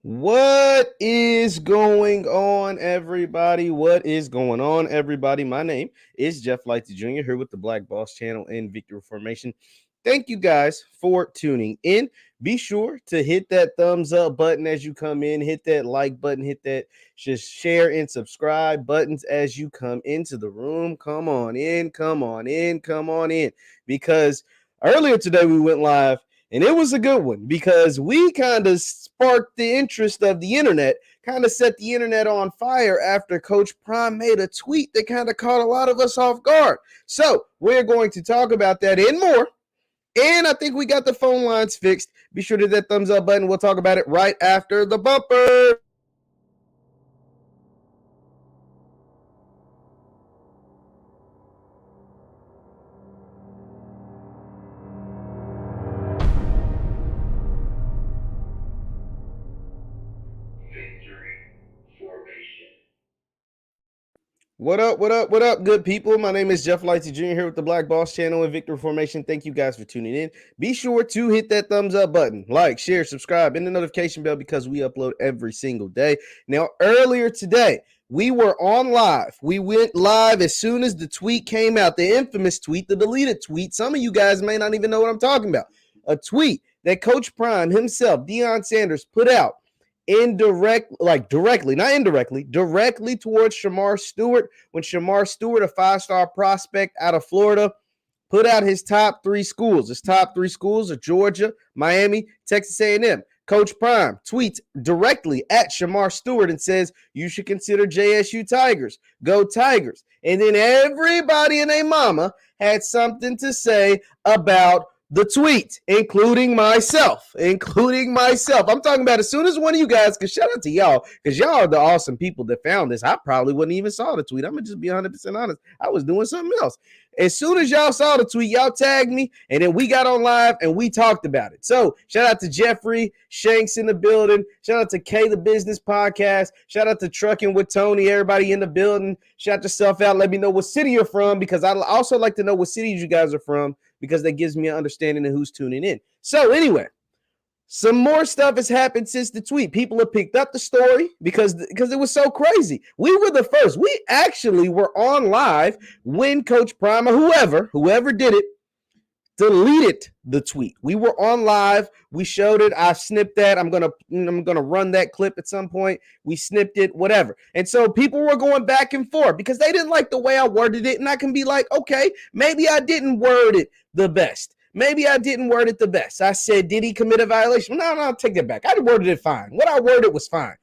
What is going on, everybody? What is going on, everybody? My name is Jeff Lighty Jr. here with the Black Boss Channel and Victory Formation. Thank you guys for tuning in. Be sure to hit that thumbs up button as you come in, hit that like button, hit that just share and subscribe buttons as you come into the room. Come on in, come on in, come on in. Because earlier today we went live. And it was a good one because we kind of sparked the interest of the internet, kind of set the internet on fire after Coach Prime made a tweet that kind of caught a lot of us off guard. So we're going to talk about that and more. And I think we got the phone lines fixed. Be sure to hit that thumbs up button. We'll talk about it right after the bumper. What up, what up, what up, good people? My name is Jeff Lighty Jr. here with the Black Boss Channel and Victory Formation. Thank you guys for tuning in. Be sure to hit that thumbs up button, like, share, subscribe, and the notification bell because we upload every single day. Now, earlier today, we were on live. We went live as soon as the tweet came out, the infamous tweet, the deleted tweet. Some of you guys may not even know what I'm talking about. A tweet that Coach Prime himself, Deion Sanders, put out directly towards Shemar Stewart when Shemar Stewart, a five-star prospect out of Florida, put out his top three schools. His top three schools are Georgia, Miami, Texas A&M. Coach Prime tweets directly at Shemar Stewart and says, you should consider JSU Tigers. Go Tigers. And then everybody and their mama had something to say about the tweet, including myself. I'm talking about as soon as one of you guys, because shout out to y'all, because y'all are the awesome people that found this. I probably wouldn't even saw the tweet. I'm going to just be 100% honest. I was doing something else. As soon as y'all saw the tweet, y'all tagged me, and then we got on live, and we talked about it. So shout out to Jeffrey Shanks in the building. Shout out to K the Business Podcast. Shout out to Trucking with Tony, everybody in the building. Shout yourself out. Let me know what city you're from, because I also like to know what cities you guys are from, because that gives me an understanding of who's tuning in. So anyway, some more stuff has happened since the tweet. People have picked up the story because it was so crazy. We were the first. We actually were on live when Coach Prime or whoever did it, deleted the tweet. We were on live. We showed it. I snipped that. I'm gonna run that clip at some point. We snipped it, whatever. And so people were going back and forth because they didn't like the way I worded it. And I can be like, okay, maybe I didn't word it the best. I said, did he commit a violation? No, take that back. I worded it fine. What I worded was fine.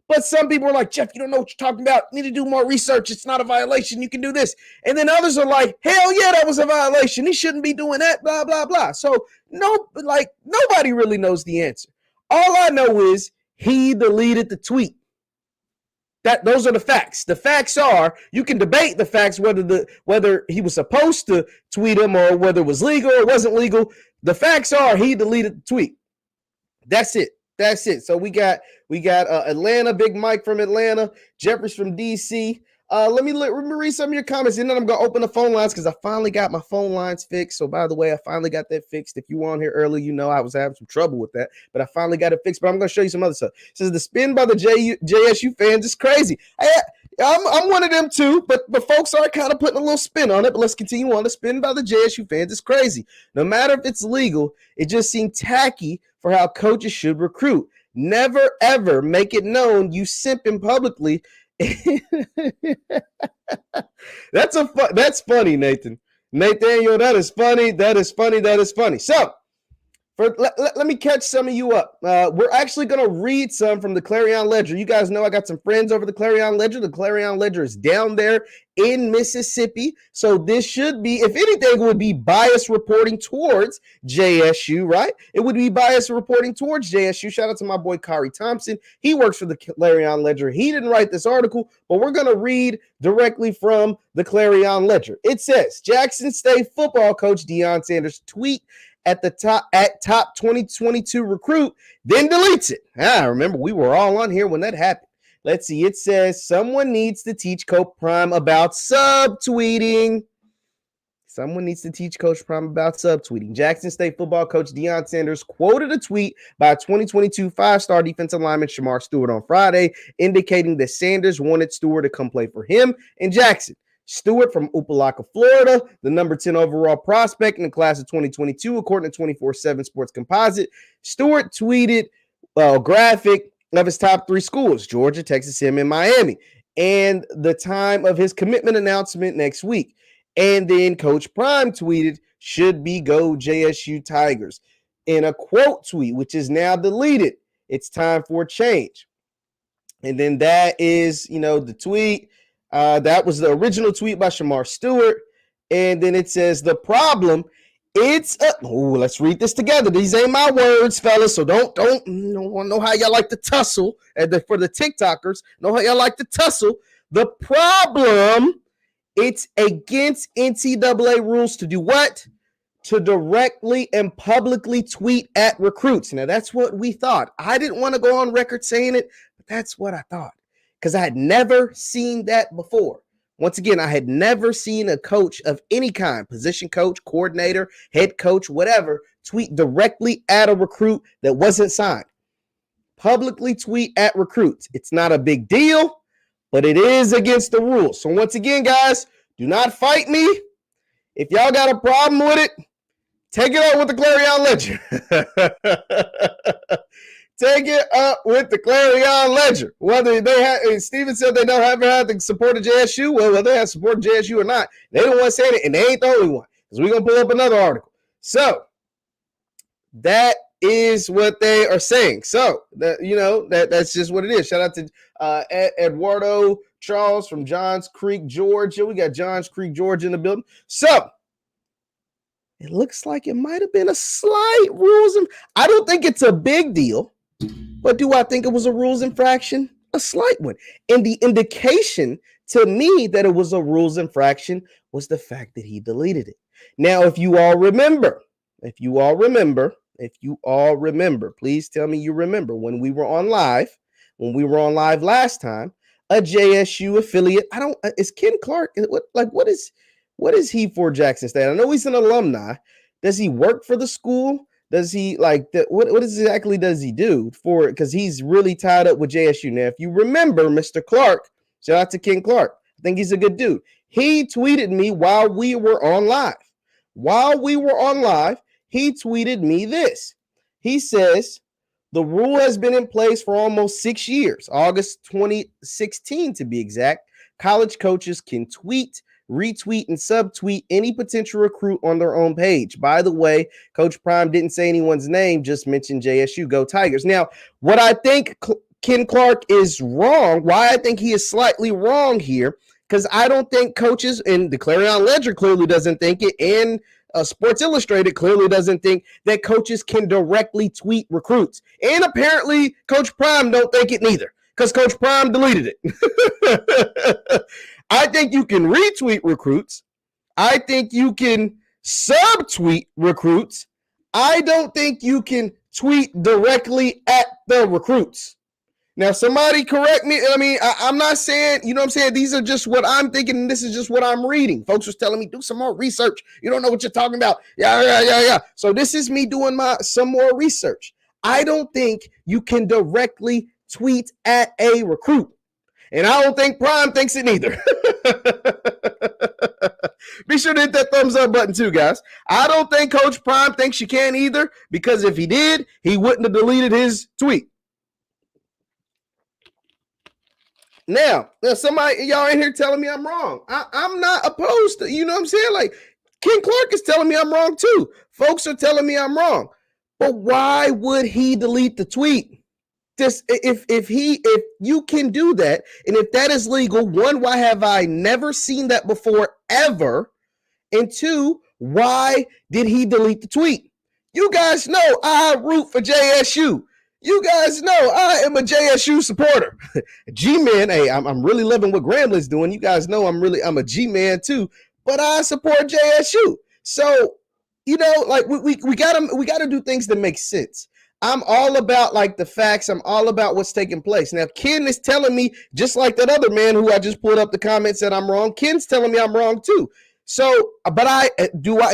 But some people are like, Jeff, you don't know what you're talking about. You need to do more research. It's not a violation. You can do this. And then others are like, hell yeah, that was a violation. He shouldn't be doing that, blah, blah, blah. So nobody really knows the answer. All I know is he deleted the tweet. Those are the facts. The facts are, you can debate the facts, whether he was supposed to tweet him or whether it was legal or wasn't legal. The facts are he deleted the tweet. That's it. So we got Atlanta, Big Mike from Atlanta, Jeffries from DC. Let me read some of your comments, and then I'm gonna open the phone lines because I finally got my phone lines fixed. So by the way, I finally got that fixed. If you were on here early, you know I was having some trouble with that, but I finally got it fixed. But I'm gonna show you some other stuff. It says the spin by the JSU fans is crazy. I'm one of them too, but folks are kind of putting a little spin on it. But let's continue on. The spin by the JSU fans is crazy. No matter if it's legal, it just seemed tacky for how coaches should recruit. Never ever make it known you simping publicly. That's funny, Nathaniel. That is funny. So let me catch some of you up. We're actually going to read some from the Clarion Ledger. You guys know I got some friends over the Clarion Ledger. The Clarion Ledger is down there in Mississippi. So this should be, if anything, it would be biased reporting towards JSU, right? It would be biased reporting towards JSU. Shout out to my boy Kari Thompson. He works for the Clarion Ledger. He didn't write this article, but we're going to read directly from the Clarion Ledger. It says, Jackson State football coach Deion Sanders tweet at top 2022 recruit, then deletes it. Remember, we were all on here when that happened. Let's see. It says someone needs to teach Coach Prime about subtweeting. Someone needs to teach Coach Prime about subtweeting. Jackson State football coach Deion Sanders quoted a tweet by 2022 five-star defensive lineman Shemar Stewart on Friday, indicating that Sanders wanted Stewart to come play for him in Jackson. Stewart from Opa-locka, Florida, the number 10 overall prospect in the class of 2022, according to 24/7 Sports Composite. Stewart tweeted a graphic of his top 3 schools, Georgia, Texas A&M, and Miami, and the time of his commitment announcement next week. And then Coach Prime tweeted, should be go JSU Tigers. In a quote tweet, which is now deleted, it's time for a change. And then that is, the tweet. That was the original tweet by Shemar Stewart. And then it says, the problem, let's read this together. These ain't my words, fellas. So don't know how y'all like to tussle. For the TikTokers, know how y'all like to tussle. The problem, it's against NCAA rules to do what? To directly and publicly tweet at recruits. Now, that's what we thought. I didn't want to go on record saying it, but that's what I thought, because I had never seen that before. Once again, I had never seen a coach of any kind, position coach, coordinator, head coach, whatever, tweet directly at a recruit that wasn't signed. Publicly tweet at recruits. It's not a big deal, but it is against the rules. So once again, guys, do not fight me. If y'all got a problem with it, take it up with the Clarion Ledger. Take it up with the Clarion Ledger. Whether they have, Steven said they don't ever have the support of JSU. Well, whether they have support of JSU or not, they don't want to say it, and they ain't the only one, because we're going to pull up another article. So that is what they are saying. So that's just what it is. Shout out to Eduardo Charles from Johns Creek, Georgia. We got Johns Creek, Georgia in the building. So it looks like it might have been a slight rules. I don't think it's a big deal, but do I think it was a rules infraction? A slight one. And the indication to me that it was a rules infraction was the fact that he deleted it. Now, if you all remember, please tell me you remember when we were on live last time, a JSU affiliate. Is Ken Clark? What is he for Jackson State? I know he's an alumni. Does he work for the school? Does he what exactly does he do for it? Because he's really tied up with JSU. Now, if you remember, Mr. Clark, shout out to Ken Clark. I think he's a good dude. He tweeted me while we were on live. He tweeted me this. He says, the rule has been in place for almost 6 years, August 2016 to be exact. College coaches can tweet, retweet, and subtweet any potential recruit on their own page. By the way, Coach Prime didn't say anyone's name, just mentioned JSU, go Tigers. Now, what I think Ken Clark is wrong, why I think he is slightly wrong here, because I don't think coaches, and the Clarion Ledger clearly doesn't think it, and Sports Illustrated clearly doesn't think that coaches can directly tweet recruits. And apparently Coach Prime don't think it neither, because Coach Prime deleted it. I think you can retweet recruits. I think you can subtweet recruits. I don't think you can tweet directly at the recruits. Now, somebody correct me. I mean, I'm not saying, you know what I'm saying? These are just what I'm thinking, and this is just what I'm reading. Folks was telling me, do some more research. You don't know what you're talking about. Yeah. So this is me doing some more research. I don't think you can directly tweet at a recruit. And I don't think Prime thinks it neither. Be sure to hit that thumbs up button too, guys. I don't think Coach Prime thinks you can either, because if he did, he wouldn't have deleted his tweet. Now, somebody, y'all in here telling me I'm wrong. I'm not opposed to, you know what I'm saying? Like, Ken Clark is telling me I'm wrong too. Folks are telling me I'm wrong. But why would he delete the tweet? Just if you can do that, and if that is legal, one, why have I never seen that before ever? And two, why did he delete the tweet? You guys know I root for JSU. You guys know I am a JSU supporter. G-Man, hey, I'm really loving what Gramblin's doing. You guys know I'm a G-Man too, but I support JSU. So, like we gotta do things that make sense. I'm all about like the facts. I'm all about what's taking place. Now, Ken is telling me, just like that other man who I just pulled up the comments said I'm wrong. Ken's telling me I'm wrong too. So, but I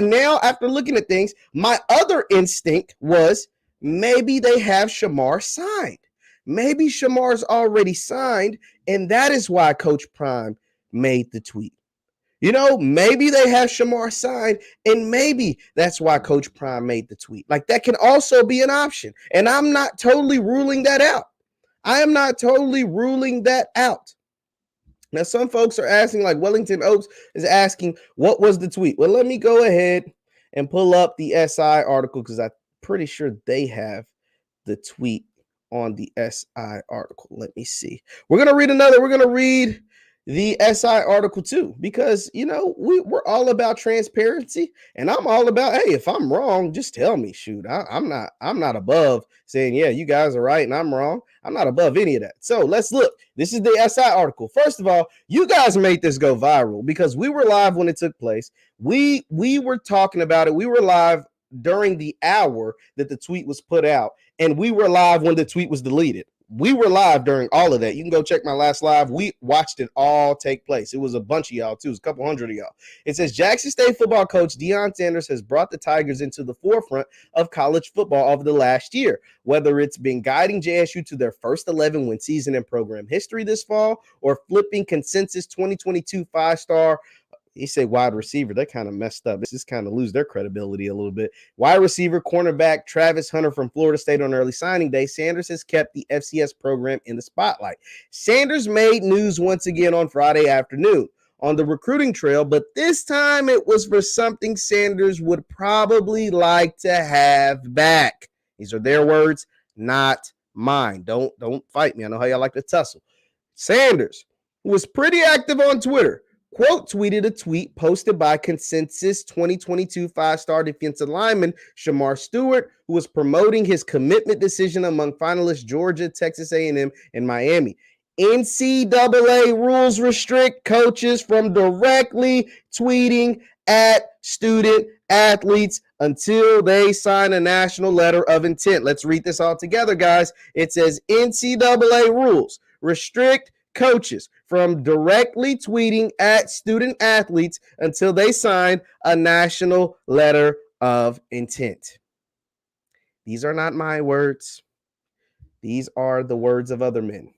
now, after looking at things, my other instinct was maybe they have Shemar signed. Maybe Shemar's already signed, and that is why Coach Prime made the tweet. Maybe they have Shemar signed, and maybe that's why Coach Prime made the tweet. Like, that can also be an option. And I'm not totally ruling that out. I am not totally ruling that out. Now, some folks are asking, like Wellington Oaks is asking, what was the tweet? Well, let me go ahead and pull up the SI article because I'm pretty sure they have the tweet on the SI article. Let me see. We're going to read the SI article too, because we're all about transparency, and I'm all about, hey, if I'm wrong, just tell me. Shoot, I'm not above saying, yeah, you guys are right and I'm wrong. I'm not above any of that. So let's look. This is the SI article. First of all, you guys made this go viral because we were live when it took place. We were talking about it. We were live during the hour that the tweet was put out, and we were live when the tweet was deleted. We were live during all of that. You can go check my last live. We watched it all take place. It was a bunch of y'all, too. It was a couple hundred of y'all. It says, Jackson State football coach Deion Sanders has brought the Tigers into the forefront of college football over the last year, whether it's been guiding JSU to their first 11-win season in program history this fall or flipping consensus 2022 five-star. He said wide receiver. They kind of messed up. This is kind of lose their credibility a little bit. Wide receiver, cornerback Travis Hunter from Florida State on early signing day. Sanders has kept the FCS program in the spotlight. Sanders made news once again on Friday afternoon on the recruiting trail, but this time it was for something Sanders would probably like to have back. These are their words, not mine. Don't fight me. I know how y'all like to tussle. Sanders, who was pretty active on Twitter, quote tweeted a tweet posted by consensus 2022 five-star defensive lineman Shemar Stewart, who was promoting his commitment decision among finalists Georgia, Texas A&M, and Miami. NCAA rules restrict coaches from directly tweeting at student athletes until they sign a national letter of intent. Let's read this all together, guys. It says NCAA rules restrict coaches from directly tweeting at student athletes until they sign a national letter of intent. These are not my words. These are the words of other men,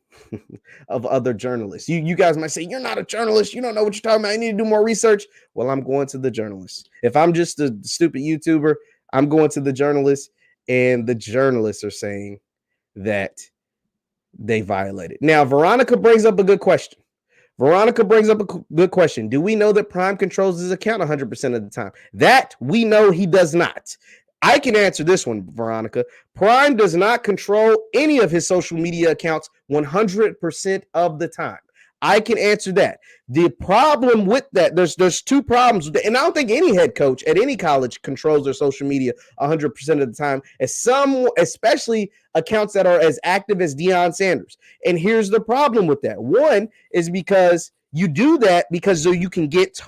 of other journalists. You guys might say, you're not a journalist. You don't know what you're talking about. I need to do more research. Well, I'm going to the journalists. If I'm just a stupid YouTuber, I'm going to the journalists, and the journalists are saying that they violated. Now, Veronica brings up a good question. Do we know that Prime controls his account 100% of the time? That we know he does not. I can answer this one, Veronica. Prime does not control any of his social media accounts 100% of the time. I can answer that. The problem with that, there's two problems with it, and I don't think any head coach at any college controls their social media 100% of the time, especially accounts that are as active as Deion Sanders. And here's the problem with that. One is because you do that because so you can get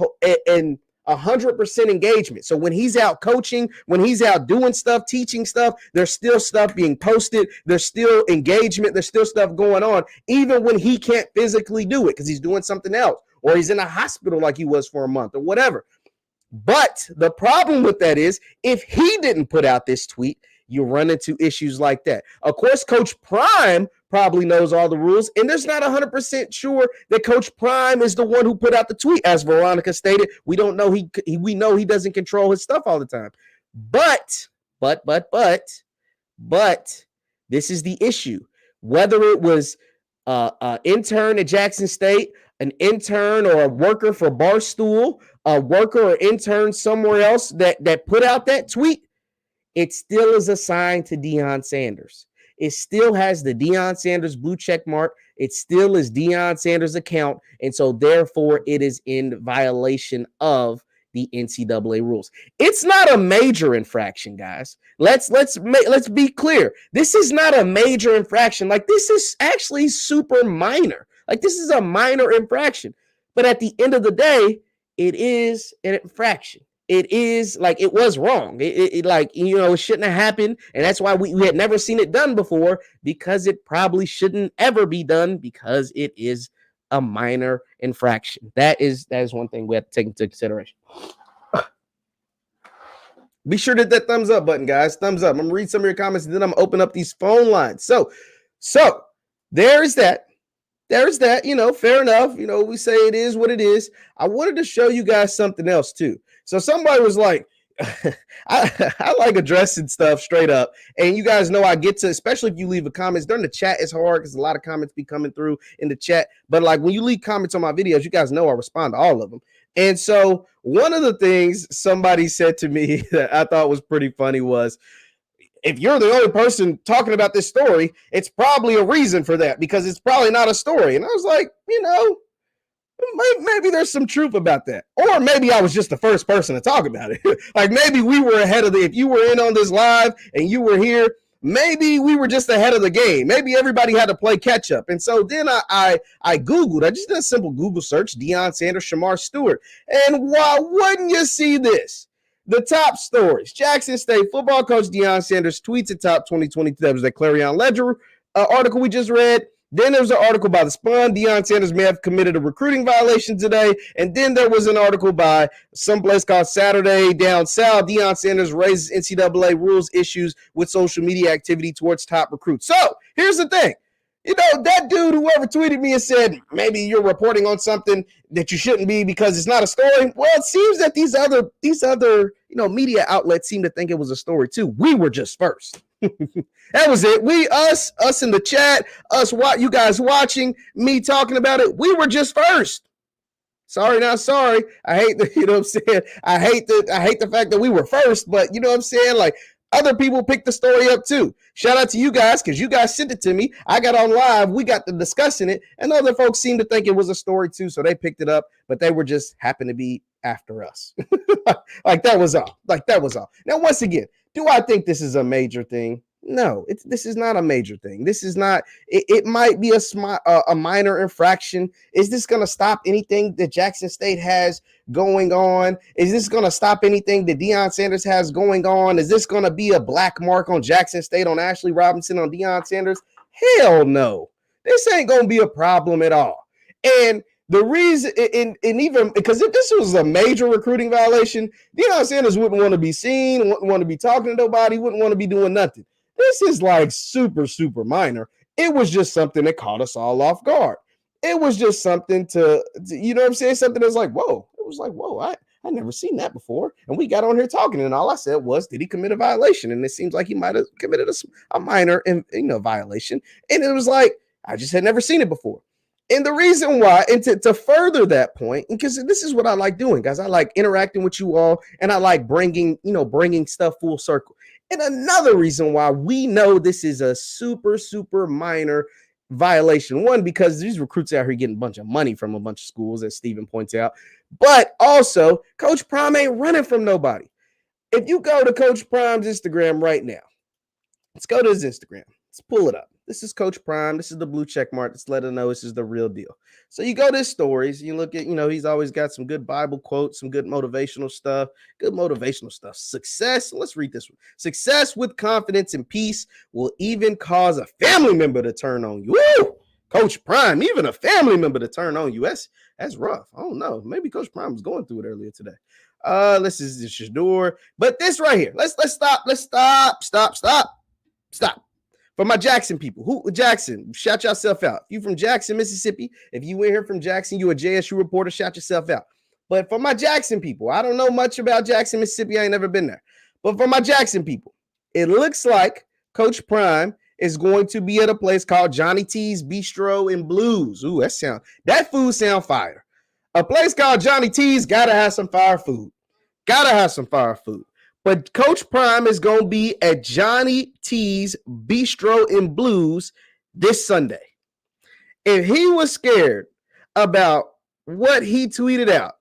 and 100% engagement. So when he's out coaching, when he's out doing stuff, teaching stuff, there's still stuff being posted. There's still engagement. There's still stuff going on, even when he can't physically do it because he's doing something else or he's in a hospital like he was for a month or whatever. But the problem with that is if he didn't put out this tweet, you run into issues like that. Of course, Coach Prime probably knows all the rules, and there's not 100% sure that Coach Prime is the one who put out the tweet. As Veronica stated, we don't know we know he doesn't control his stuff all the time. But this is the issue. Whether it was an intern at Jackson State, an intern or a worker for Barstool, a worker or intern somewhere else that put out that tweet, it still is assigned to Deion Sanders. It still has the Deion Sanders blue check mark. It still is Deion Sanders' account. And so therefore it is in violation of the NCAA rules. It's not a major infraction, guys. Let's be clear. This is not a major infraction. Like, this is actually super minor. Like, this is a minor infraction. But at the end of the day, it is an infraction. It is like it was wrong. It shouldn't have happened. And that's why we had never seen it done before, because it probably shouldn't ever be done, because it is a minor infraction. That is one thing we have to take into consideration. Be sure to hit that thumbs up button, guys. Thumbs up. I'm gonna read some of your comments and then I'm gonna open up these phone lines. So there's that. There's that, fair enough. We say it is what it is. I wanted to show you guys something else too. So somebody was like, I like addressing stuff straight up. And you guys know I get to, especially if you leave a comments during the chat, it's hard because a lot of comments be coming through in the chat. But like when you leave comments on my videos, you guys know I respond to all of them. And so one of the things somebody said to me that I thought was pretty funny was, if you're the only person talking about this story, it's probably a reason for that because it's probably not a story. And I was like, maybe there's some truth about that. Or maybe I was just the first person to talk about it. Like maybe we were ahead of if you were in on this live and you were here, maybe we were just ahead of the game. Maybe everybody had to play catch up. And so then I Googled, I just did a simple Google search, Deion Sanders, Shemar Stewart. And why wouldn't you see this? The top stories. Jackson State football coach Deion Sanders tweets at top 2022. That was that Clarion Ledger article we just read. Then there was an article by The Spun. Deion Sanders may have committed a recruiting violation today. And then there was an article by someplace called Saturday Down South. Deion Sanders raises NCAA rules issues with social media activity towards top recruits. So here's the thing. That dude, whoever tweeted me and said, maybe you're reporting on something that you shouldn't be because it's not a story. Well, it seems that these other media outlets seem to think it was a story too. We were just first. That was it. Us in the chat, you guys watching, me talking about it. We were just first. Sorry, not sorry. I hate the, what I'm saying? I hate the fact that we were first, but you know what I'm saying? Like, other people picked the story up too. Shout out to you guys because you guys sent it to me. I got on live. We got to discussing it. And other folks seemed to think it was a story too. So they picked it up, but they were just happened to be after us. Like that was all. Now, once again, do I think this is a major thing? No, this is not a major thing. This is not, it might be a minor infraction. Is this going to stop anything that Jackson State has going on? Is this going to stop anything that Deion Sanders has going on? Is this going to be a black mark on Jackson State, on Ashley Robinson, on Deion Sanders? Hell no. This ain't going to be a problem at all. And the reason, and even because if this was a major recruiting violation, Deion Sanders wouldn't want to be seen, wouldn't want to be talking to nobody, wouldn't want to be doing nothing. This is like super, super minor. It was just something that caught us all off guard. It was just something to you know what I'm saying? Something that's like, whoa. It was like, whoa, I never seen that before. And we got on here talking, and all I said was, did he commit a violation? And it seems like he might have committed a minor violation. And it was like, I just had never seen it before. And the reason why, and to further that point, because this is what I like doing, guys. I like interacting with you all, and I like bringing stuff full circle. And another reason why we know this is a super, super minor violation. One, because these recruits out here getting a bunch of money from a bunch of schools, as Steven points out. But also, Coach Prime ain't running from nobody. If you go to Coach Prime's Instagram right now, let's go to his Instagram. Let's pull it up. This is Coach Prime. This is the blue check mark. Let's let him know this is the real deal. So you go to his stories. You look at, he's always got some good Bible quotes, some good motivational stuff. Success. Let's read this one. Success with confidence and peace will even cause a family member to turn on you. Woo! Coach Prime, even a family member to turn on you. That's rough. I don't know. Maybe Coach Prime was going through it earlier today. This is the Shador. But this right here. Let's stop. Let's stop. For my Jackson people, Jackson, shout yourself out. If you from Jackson, Mississippi, if you in here from Jackson, you a JSU reporter, shout yourself out. But for my Jackson people, I don't know much about Jackson, Mississippi. I ain't never been there. But for my Jackson people, it looks like Coach Prime is going to be at a place called Johnny T's Bistro and Blues. Ooh, that food sound fire. A place called Johnny T's gotta have some fire food. But Coach Prime is going to be at Johnny T's Bistro and Blues this Sunday. If he was scared about what he tweeted out,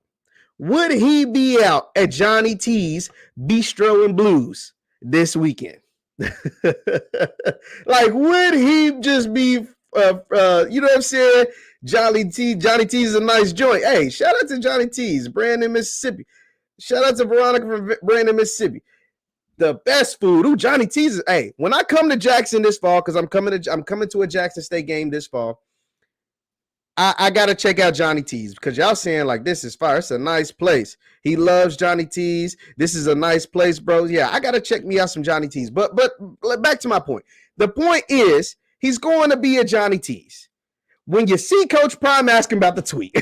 would he be out at Johnny T's Bistro and Blues this weekend? Like, would he just be, you know what I'm saying? Johnny T's is a nice joint. Hey, shout out to Johnny T's, Brandon, Mississippi. Shout out to Veronica from Brandon, Mississippi. The best food. Ooh, Johnny T's. Hey, when I come to Jackson this fall, because I'm coming to a Jackson State game this fall, I got to check out Johnny T's because y'all saying like this is fire. It's a nice place. He loves Johnny T's. This is a nice place, bro. Yeah, I got to check me out some Johnny T's. But back to my point. The point is he's going to be at Johnny T's. When you see Coach Prime, ask him about the tweet.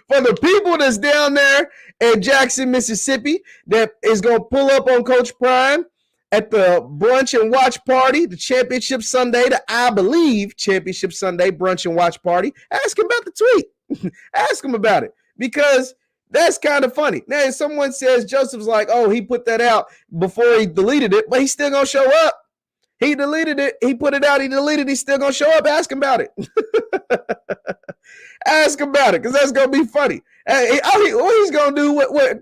For the people that's down there in Jackson, Mississippi, that is going to pull up on Coach Prime at the brunch and watch party, the championship Sunday, I believe championship Sunday brunch and watch party, ask him about the tweet. Ask him about it because that's kind of funny. Now, if someone says Joseph's like, oh, he put that out before he deleted it, but he's still going to show up. He deleted it. He put it out. He deleted it. He's still going to show up. Ask him about it. Ask him about it because that's going to be funny. What he's going to do,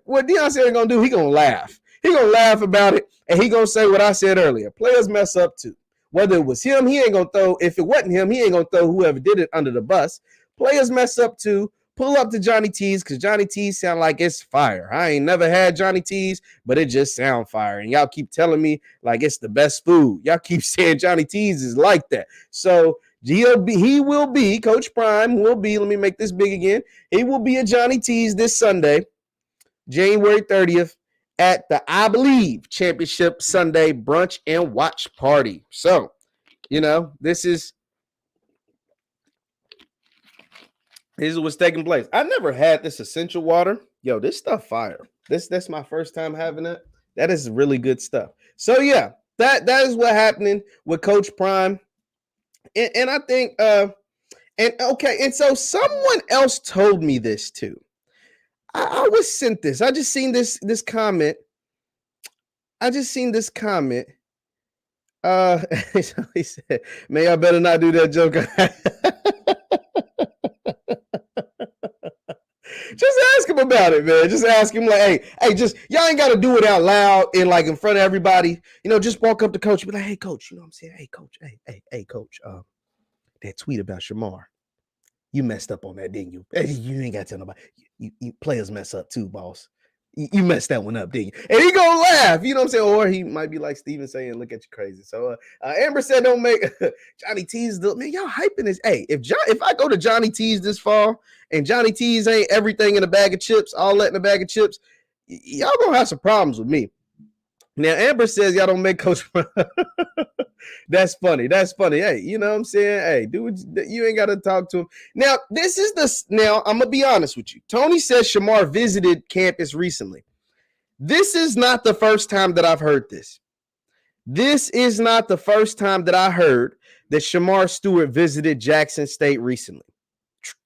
what Deion Sanders going to do, he's going to laugh. He's going to laugh about it, and he's going to say what I said earlier. Players mess up too. Whether it was him, he ain't going to throw. If it wasn't him, he ain't going to throw whoever did it under the bus. Players mess up too. Pull up to Johnny T's because Johnny T's sound like it's fire. I ain't never had Johnny T's, but it just sound fire. And y'all keep telling me like it's the best food. Y'all keep saying Johnny T's is like that. So he will be, Coach Prime will be, let me make this big again. He will be at Johnny T's this Sunday, January 30th, at the, I believe, Championship Sunday brunch and watch party. So, this is what's taking place. I never had this essential water. Yo, this stuff fire. That's my first time having it. That is really good stuff. So yeah, that is what happening with Coach Prime. And I think and so someone else told me this too. I was sent this. I just seen this comment. He said, man, I better not do that joke. Just ask him about it, man. Just ask him like, hey, just y'all ain't got to do it out loud and like in front of everybody. Just walk up to coach and be like, hey, coach, you know what I'm saying? Hey, coach, hey, coach, that tweet about Shemar, you messed up on that, didn't you? Hey, you ain't got to tell nobody. You players mess up too, boss. You messed that one up, didn't you? And he gonna laugh, you know what I'm saying? Or he might be like Steven saying, look at you crazy. So Amber said, don't make Johnny T's, man, y'all hyping this. Hey, if I go to Johnny T's this fall and Johnny T's ain't everything in a bag of chips, all that in a bag of chips, y'all gonna have some problems with me. Now, Amber says y'all don't make Coach. That's funny. Hey, you know what I'm saying? Hey, dude, you ain't got to talk to him. Now, I'm going to be honest with you. Tony says Shemar visited campus recently. This is not the first time that I've heard this. This is not the first time that I heard that Shemar Stewart visited Jackson State recently.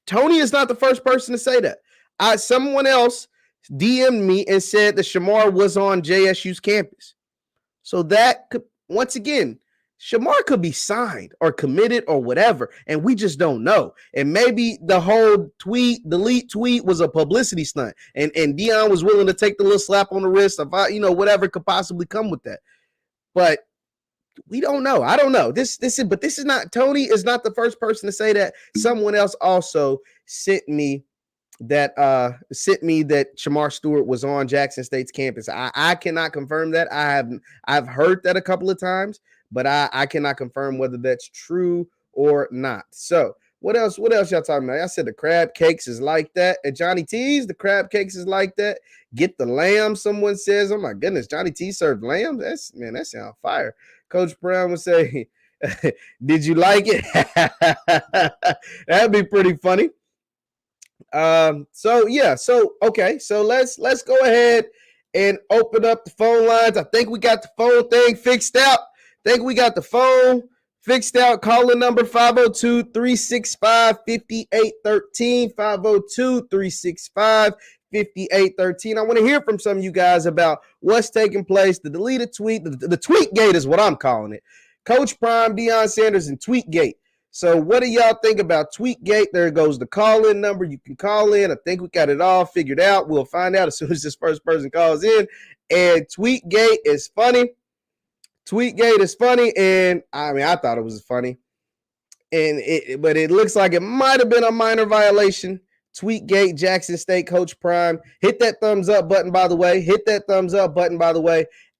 Tony is not the first person to say that. Someone else DM'd me and said that Shemar was on JSU's campus. So that could, once again, Shemar could be signed or committed or whatever, and we just don't know. And maybe the whole delete tweet was a publicity stunt, and Deion was willing to take the little slap on the wrist of, whatever could possibly come with that. But we don't know. I don't know. This is not, Tony is not the first person to say that. Someone else also sent me that Shemar Stewart was on Jackson State's campus. I cannot confirm that. I've heard that a couple of times, but I cannot confirm whether that's true or not. So what else y'all talking about? I said the crab cakes is like that. At Johnny T's, the crab cakes is like that. Get the lamb, someone says. Oh my goodness, Johnny T served lamb? That sounds fire. Coach Brown would say, did you like it? That'd be pretty funny. Okay. So let's go ahead and open up the phone lines. I think we got the phone thing fixed out. Call in number 502-365-5813. 502-365-5813. I want to hear from some of you guys about what's taking place. The deleted tweet, the tweet gate is what I'm calling it. Coach Prime, Deion Sanders, and tweet gate. So what do y'all think about Tweetgate? There goes the call-in number. You can call in. I think we got it all figured out. We'll find out as soon as this first person calls in. And Tweetgate is funny. And I thought it was funny. But it looks like it might have been a minor violation. Tweetgate, Jackson State, Coach Prime. Hit that thumbs up button, by the way.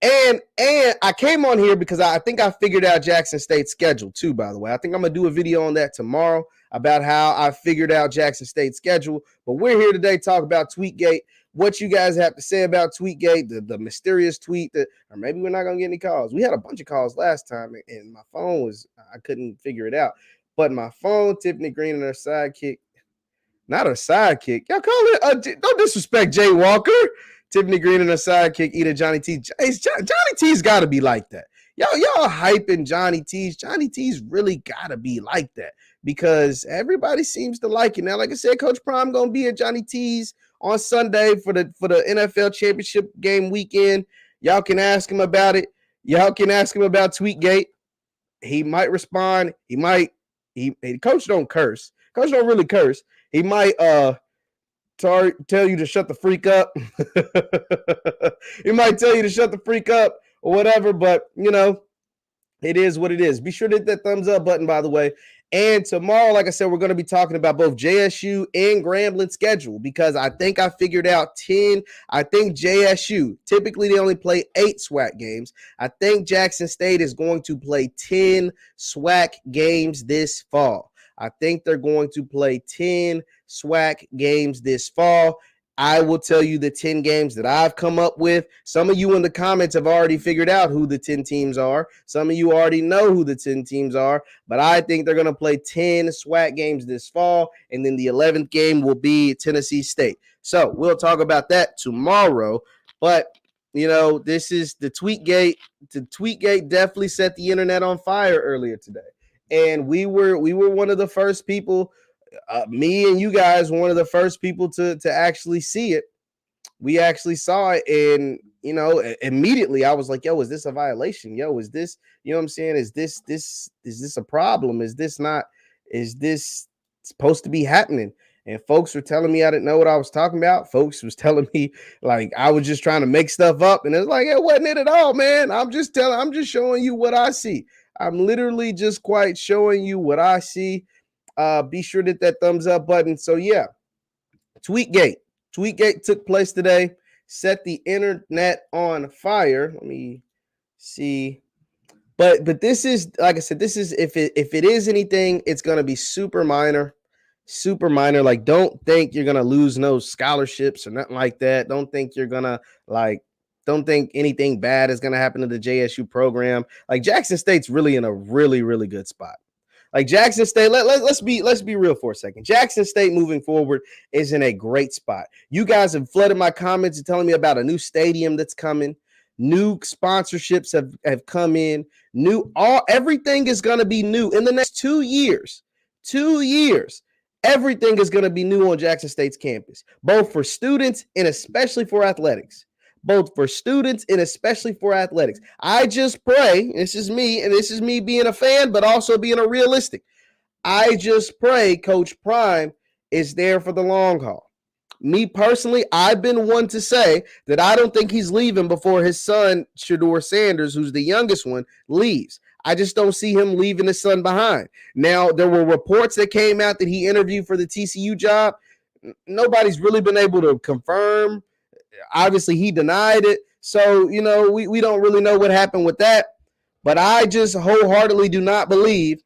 And I came on here because I think I figured out Jackson State's schedule too, by the way. I think I'm going to do a video on that tomorrow about how I figured out Jackson State's schedule. But we're here today to talk about Tweetgate, what you guys have to say about Tweetgate, the mysterious tweet that, or maybe we're not going to get any calls. We had a bunch of calls last time and my phone was, I couldn't figure it out. But my phone, Tiffany Green and her sidekick, not her sidekick. Y'all call it, don't disrespect Jay Walker. Tiffany Green and her sidekick, Eater Johnny T. Johnny T's got to be like that. Y'all hyping Johnny T's. Johnny T's really got to be like that because everybody seems to like it. Now, like I said, Coach Prime going to be at Johnny T's on Sunday for the NFL championship game weekend. Y'all can ask him about it. Y'all can ask him about Tweetgate. He might respond. Coach don't curse. Coach don't really curse. He might tell you to shut the freak up. He might tell you to shut the freak up or whatever, but you know, it is what it is. Be sure to hit that thumbs up button, by the way. And tomorrow, like I said, we're going to be talking about both JSU and Grambling schedule because I think I figured out 10. I think JSU, typically they only play 8 SWAC games. I think Jackson State is going to play 10 SWAC games this fall. I think they're going to play 10 SWAC games this fall. I will tell you the 10 games that I've come up with. Some of you in the comments have already figured out who the 10 teams are. Some of you already know who the 10 teams are, but I think they're going to play 10 SWAC games this fall, and then the 11th game will be Tennessee State. So we'll talk about that tomorrow, but you know, this is the Tweetgate. The Tweetgate definitely set the internet on fire earlier today, and we were one of the first people. Me and you guys were one of the first people to actually see it. We actually saw it, and you know, immediately I was like, "Yo, is this a violation? Yo, is this? You know what I'm saying? Is this a problem? Is this supposed to be happening?" And folks were telling me I didn't know what I was talking about. Folks was telling me like I was just trying to make stuff up, and it's like it wasn't it at all, man. I'm just showing you what I see. I'm literally just quite showing you what I see. Be sure to hit that thumbs up button. So yeah, Tweetgate took place today, set the internet on fire. Let me see. But this is, like I said, this is if it is anything, it's gonna be super minor. Like, don't think you're gonna lose no scholarships or nothing like that. Don't think anything bad is gonna happen to the JSU program. Like Jackson State's really in a really, really good spot. Like Jackson State, let's be real for a second. Jackson State moving forward is in a great spot. You guys have flooded my comments and telling me about a new stadium that's coming. New sponsorships have come in. Everything is going to be new in the next 2 years. 2 years. Everything is going to be new on Jackson State's campus, both for students and especially for athletics. I just pray, this is me being a fan, but also being a realistic. I just pray Coach Prime is there for the long haul. Me personally, I've been one to say that I don't think he's leaving before his son, Shemar Sanders, who's the youngest one, leaves. I just don't see him leaving his son behind. Now, there were reports that came out that he interviewed for the TCU job. Nobody's really been able to confirm. Obviously, he denied it. So, you know, we don't really know what happened with that. But I just wholeheartedly do not believe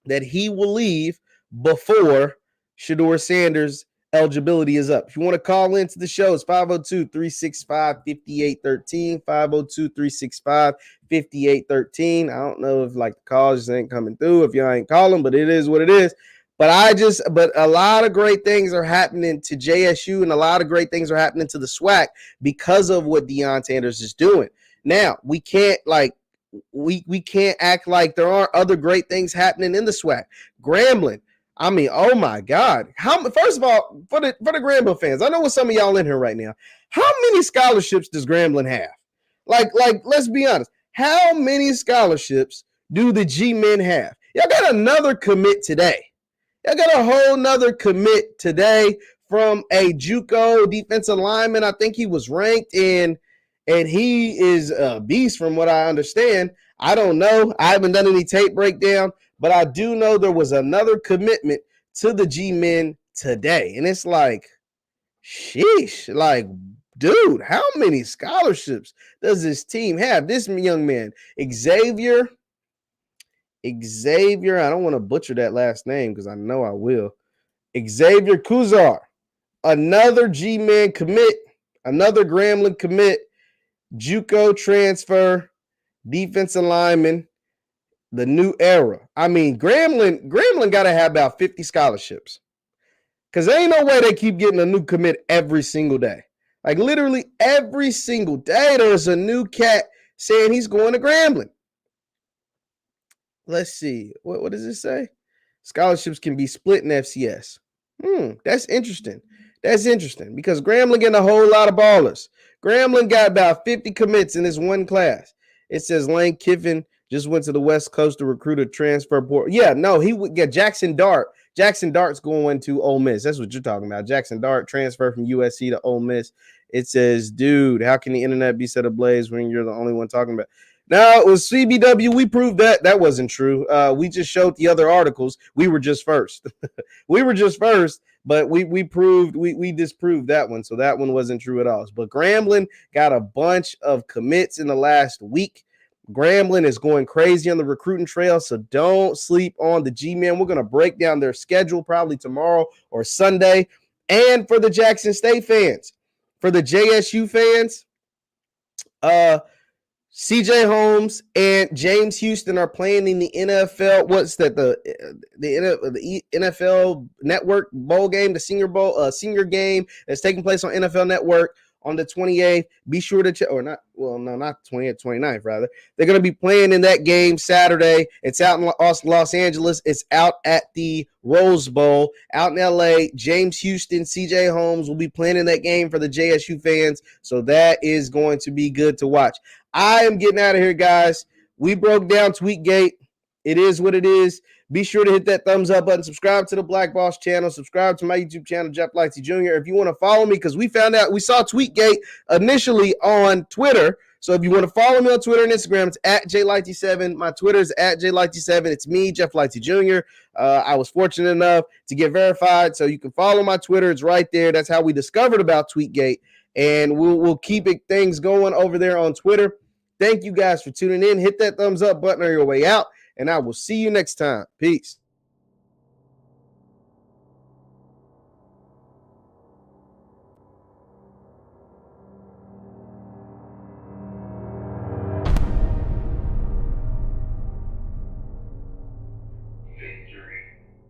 that he will leave before Shemar Sanders' eligibility is up. If you want to call into the show, it's 502-365-5813, 502-365-5813. I don't know if like the calls just ain't coming through if y'all ain't calling, but it is what it is. But a lot of great things are happening to JSU and a lot of great things are happening to the SWAC because of what Deion Sanders is doing. Now, we can't act like there aren't other great things happening in the SWAC. Grambling, I mean, oh my God. First of all, for the Grambling fans, I know what some of y'all in here right now. How many scholarships does Grambling have? Like, let's be honest. How many scholarships do the G-men have? Y'all got another commit today. Y'all got a whole nother commit today from a JUCO defensive lineman. I think he was ranked in, and he is a beast from what I understand. I don't know. I haven't done any tape breakdown, but I do know there was another commitment to the G-men today. And it's like, sheesh, like, dude, how many scholarships does this team have? This young man, Xavier, I don't want to butcher that last name because I know I will. Xavier Kuzar, another G-Man commit, another Grambling commit, JUCO transfer, defensive lineman, the new era. I mean, Grambling got to have about 50 scholarships because there ain't no way they keep getting a new commit every single day. Like literally every single day, there's a new cat saying he's going to Grambling. Let's see. What does it say? Scholarships can be split in FCS. That's interesting. That's interesting because Grambling getting a whole lot of ballers. Grambling got about 50 commits in this one class. It says Lane Kiffin just went to the West Coast to recruit a transfer portal. Yeah, no, he would get Jackson Dart. Jackson Dart's going to Ole Miss. That's what you're talking about. Jackson Dart transfer from USC to Ole Miss. It says, dude, how can the internet be set ablaze when you're the only one talking about it? No, it was CBW. We proved that wasn't true. We just showed the other articles. We were just first. We were just first, but we disproved that one. So that one wasn't true at all. But Grambling got a bunch of commits in the last week. Grambling is going crazy on the recruiting trail, so don't sleep on the G-Men. We're going to break down their schedule probably tomorrow or Sunday. And for the Jackson State fans, for the JSU fans, CJ Holmes and James Houston are playing in the NFL. What's that? The NFL Network bowl game, the Senior Bowl, senior game that's taking place on NFL Network on the 28th. Be sure to check, or not. Well, no, not 28th, 29th, rather. They're going to be playing in that game Saturday. It's out in Los Angeles. It's out at the Rose Bowl out in LA. James Houston, CJ Holmes will be playing in that game for the JSU fans. So that is going to be good to watch. I am getting out of here, guys. We broke down Tweetgate. It is what it is. Be sure to hit that thumbs up button. Subscribe to the Black Boss channel. Subscribe to my YouTube channel, Jeff Lighty Jr. If you want to follow me, because we saw Tweetgate initially on Twitter. So if you want to follow me on Twitter and Instagram, it's at JLighty7. My Twitter is at JLighty7. It's me, Jeff Lighty Jr. I was fortunate enough to get verified, so you can follow my Twitter. It's right there. That's how we discovered about Tweetgate. And we'll keep things going over there on Twitter. Thank you guys for tuning in. Hit that thumbs up button on your way out, and I will see you next time. Peace.